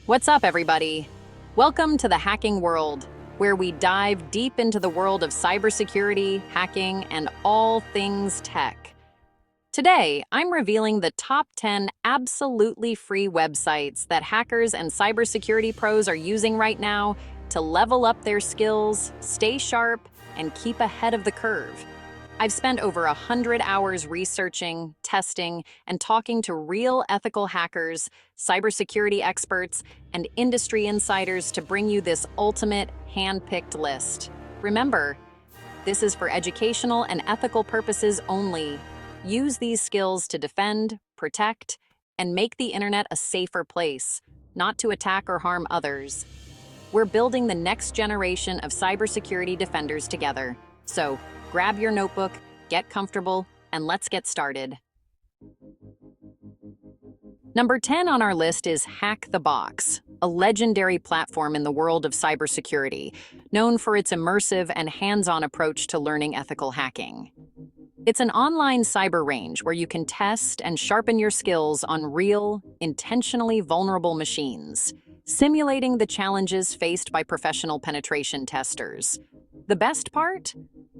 What's up, everybody? Welcome to the hacking world, where we dive deep into the world of cybersecurity, hacking, and all things tech. Today, I'm revealing the top 10 absolutely free websites that hackers and cybersecurity pros are using right now to level up their skills, stay sharp, and keep ahead of the curve. I've spent over 100 hours researching, testing, and talking to real ethical hackers, cybersecurity experts, and industry insiders to bring you this ultimate hand-picked list. Remember, this is for educational and ethical purposes only. Use these skills to defend, protect, and make the internet a safer place, not to attack or harm others. We're building the next generation of cybersecurity defenders together. So, grab your notebook, get comfortable, and let's get started. Number 10 on our list is HackTheBox, a legendary platform in the world of cybersecurity, known for its immersive and hands-on approach to learning ethical hacking. It's an online cyber range where you can test and sharpen your skills on real, intentionally vulnerable machines, simulating the challenges faced by professional penetration testers. The best part?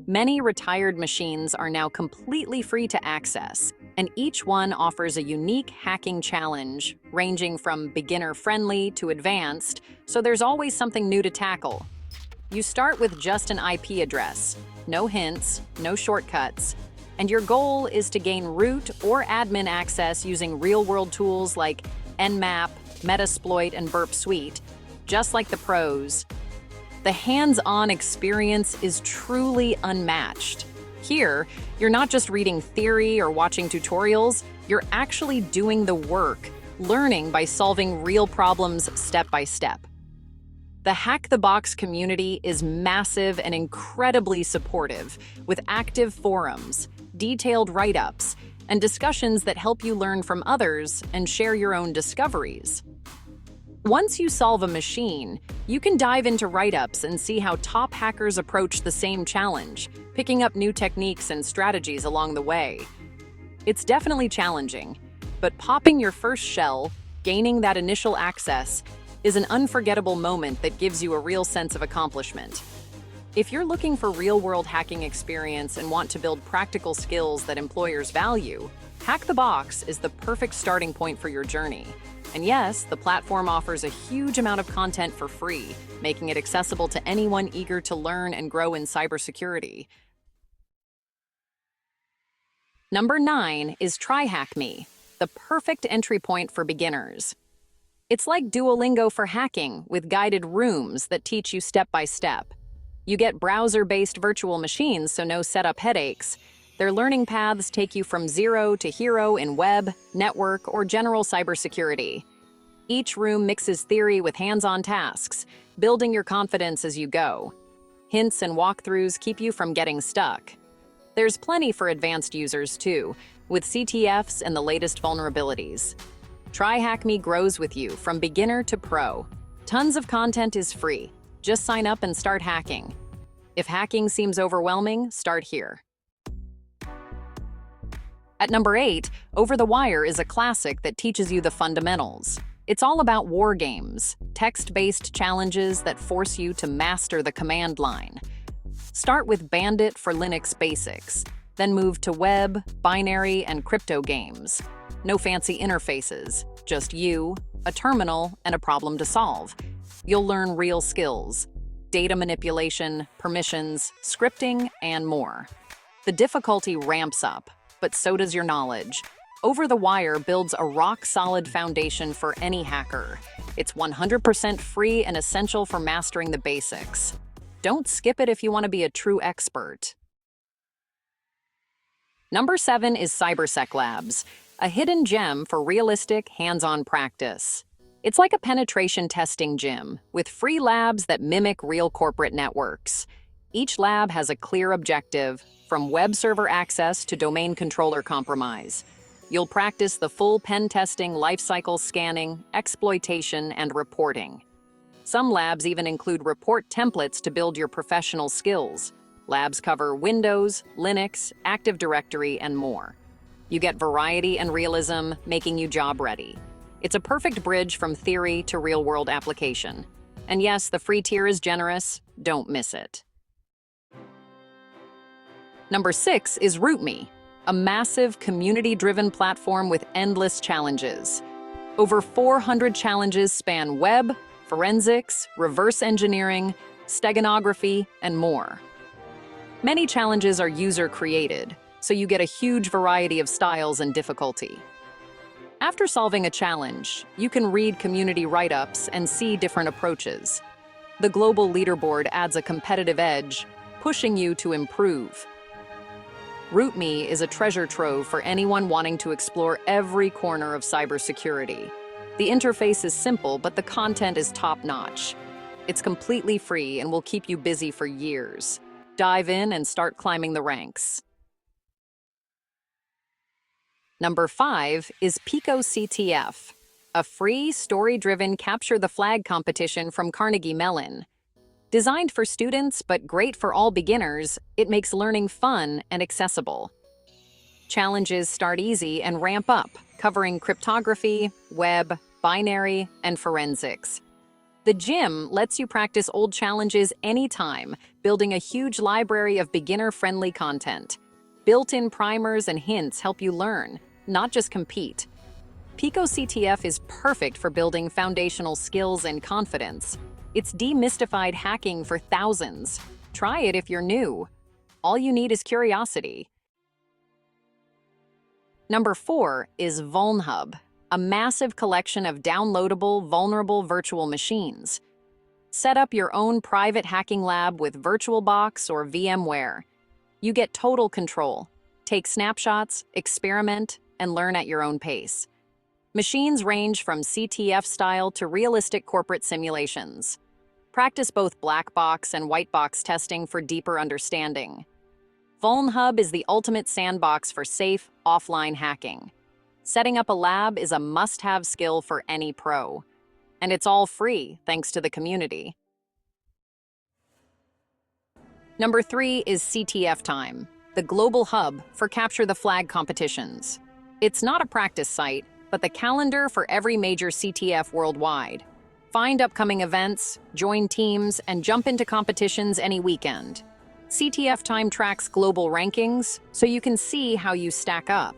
Many retired machines are now completely free to access, and each one offers a unique hacking challenge, ranging from beginner-friendly to advanced, so there's always something new to tackle. You start with just an IP address, no hints, no shortcuts, and your goal is to gain root or admin access using real-world tools like Nmap, Metasploit, and Burp Suite, just like the pros. The hands-on experience is truly unmatched. Here, you're not just reading theory or watching tutorials, you're actually doing the work, learning by solving real problems step by step. The HackTheBox community is massive and incredibly supportive, with active forums, detailed write-ups, and discussions that help you learn from others and share your own discoveries. Once you solve a machine, you can dive into write-ups and see how top hackers approach the same challenge, picking up new techniques and strategies along the way. It's definitely challenging, but popping your first shell, gaining that initial access, is an unforgettable moment that gives you a real sense of accomplishment. If you're looking for real-world hacking experience and want to build practical skills that employers value, HackTheBox is the perfect starting point for your journey. And yes, the platform offers a huge amount of content for free, making it accessible to anyone eager to learn and grow in cybersecurity. Number 9 is TryHackMe, the perfect entry point for beginners. It's like Duolingo for hacking, with guided rooms that teach you step by step. You get browser-based virtual machines, so no setup headaches. Their learning paths take you from zero to hero in web, network, or general cybersecurity. Each room mixes theory with hands-on tasks, building your confidence as you go. Hints and walkthroughs keep you from getting stuck. There's plenty for advanced users, too, with CTFs and the latest vulnerabilities. TryHackMe grows with you from beginner to pro. Tons of content is free. Just sign up and start hacking. If hacking seems overwhelming, start here. At number 8, OverTheWire is a classic that teaches you the fundamentals. It's all about war games, text-based challenges that force you to master the command line. Start with Bandit for Linux basics, then move to web, binary, and crypto games. No fancy interfaces, just you, a terminal, and a problem to solve. You'll learn real skills: data manipulation, permissions, scripting, and more. The difficulty ramps up, but so does your knowledge. OverTheWire builds a rock-solid foundation for any hacker. It's 100% free and essential for mastering the basics. Don't skip it if you want to be a true expert. Number 7 is CyberSecLabs, a hidden gem for realistic, hands-on practice. It's like a penetration testing gym, with free labs that mimic real corporate networks. Each lab has a clear objective, from web server access to domain controller compromise. You'll practice the full pen testing, lifecycle scanning, exploitation, and reporting. Some labs even include report templates to build your professional skills. Labs cover Windows, Linux, Active Directory, and more. You get variety and realism, making you job ready. It's a perfect bridge from theory to real-world application. And yes, the free tier is generous. Don't miss it. Number 6 is RootMe, a massive community-driven platform with endless challenges. Over 400 challenges span web, forensics, reverse engineering, steganography, and more. Many challenges are user-created, so you get a huge variety of styles and difficulty. After solving a challenge, you can read community write-ups and see different approaches. The global leaderboard adds a competitive edge, pushing you to improve. RootMe is a treasure trove for anyone wanting to explore every corner of cybersecurity. The interface is simple, but the content is top-notch. It's completely free and will keep you busy for years. Dive in and start climbing the ranks. Number 5 is PicoCTF, a free, story-driven capture the flag competition from Carnegie Mellon. Designed for students but great for all beginners, it makes learning fun and accessible. Challenges start easy and ramp up, covering cryptography, web, binary, and forensics. The gym lets you practice old challenges anytime, building a huge library of beginner-friendly content. Built-in primers and hints help you learn, not just compete. PicoCTF is perfect for building foundational skills and confidence. It's demystified hacking for thousands. Try it if you're new. All you need is curiosity. Number 4 is VulnHub, a massive collection of downloadable, vulnerable virtual machines. Set up your own private hacking lab with VirtualBox or VMware. You get total control. Take snapshots, experiment, and learn at your own pace. Machines range from CTF style to realistic corporate simulations. Practice both black box and white box testing for deeper understanding. VulnHub is the ultimate sandbox for safe, offline hacking. Setting up a lab is a must-have skill for any pro. And it's all free, thanks to the community. Number 3 is CTFtime, the global hub for capture the flag competitions. It's not a practice site, but the calendar for every major CTF worldwide. Find upcoming events, join teams, and jump into competitions any weekend. CTFtime tracks global rankings, so you can see how you stack up.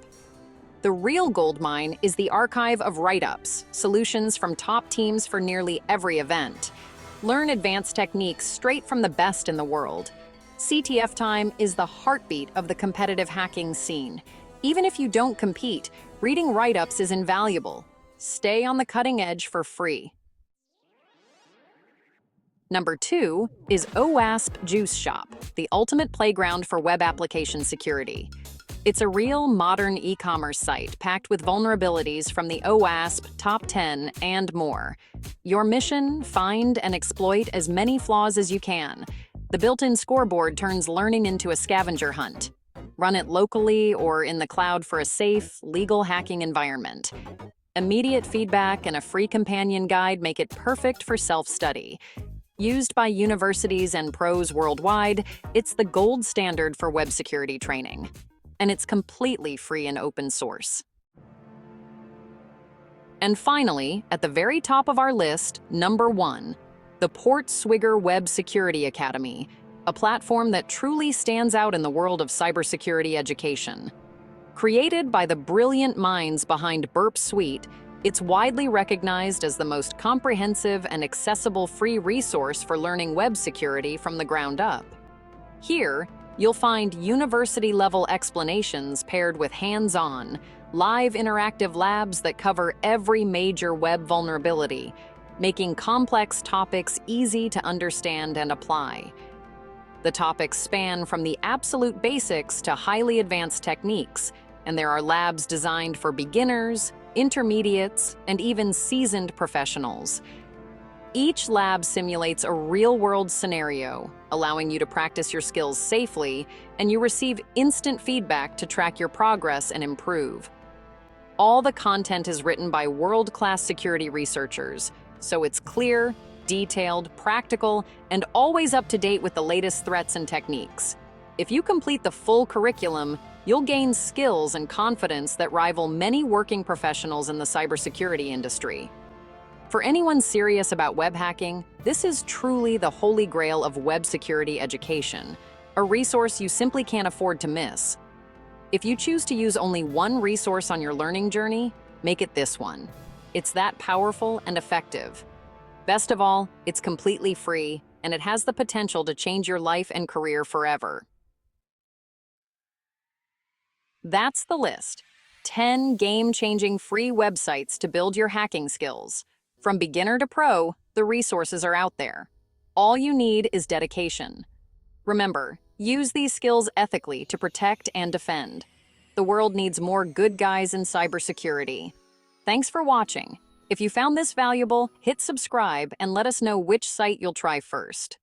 The real goldmine is the archive of write-ups, solutions from top teams for nearly every event. Learn advanced techniques straight from the best in the world. CTFtime is the heartbeat of the competitive hacking scene. Even if you don't compete, reading write-ups is invaluable. Stay on the cutting edge for free. Number 2 is OWASP Juice Shop, the ultimate playground for web application security. It's a real modern e-commerce site packed with vulnerabilities from the OWASP Top 10 and more. Your mission: find and exploit as many flaws as you can. The built-in scoreboard turns learning into a scavenger hunt. Run it locally or in the cloud for a safe, legal hacking environment. Immediate feedback and a free companion guide make it perfect for self-study. Used by universities and pros worldwide, it's the gold standard for web security training. And it's completely free and open source. And finally, at the very top of our list, number 1, the PortSwigger Web Security Academy, a platform that truly stands out in the world of cybersecurity education. Created by the brilliant minds behind Burp Suite, it's widely recognized as the most comprehensive and accessible free resource for learning web security from the ground up. Here, you'll find university-level explanations paired with hands-on, live interactive labs that cover every major web vulnerability, making complex topics easy to understand and apply. The topics span from the absolute basics to highly advanced techniques, and there are labs designed for beginners, intermediates, and even seasoned professionals. Each lab simulates a real-world scenario, allowing you to practice your skills safely, and you receive instant feedback to track your progress and improve. All the content is written by world-class security researchers, so it's clear, detailed, practical, and always up to date with the latest threats and techniques. If you complete the full curriculum, you'll gain skills and confidence that rival many working professionals in the cybersecurity industry. For anyone serious about web hacking, this is truly the holy grail of web security education, a resource you simply can't afford to miss. If you choose to use only one resource on your learning journey, make it this one. It's that powerful and effective. Best of all, it's completely free, and it has the potential to change your life and career forever. That's the list. 10 game-changing free websites to build your hacking skills. From beginner to pro, the resources are out there. All you need is dedication. Remember, use these skills ethically to protect and defend. The world needs more good guys in cybersecurity. Thanks for watching. If you found this valuable, hit subscribe and let us know which site you'll try first.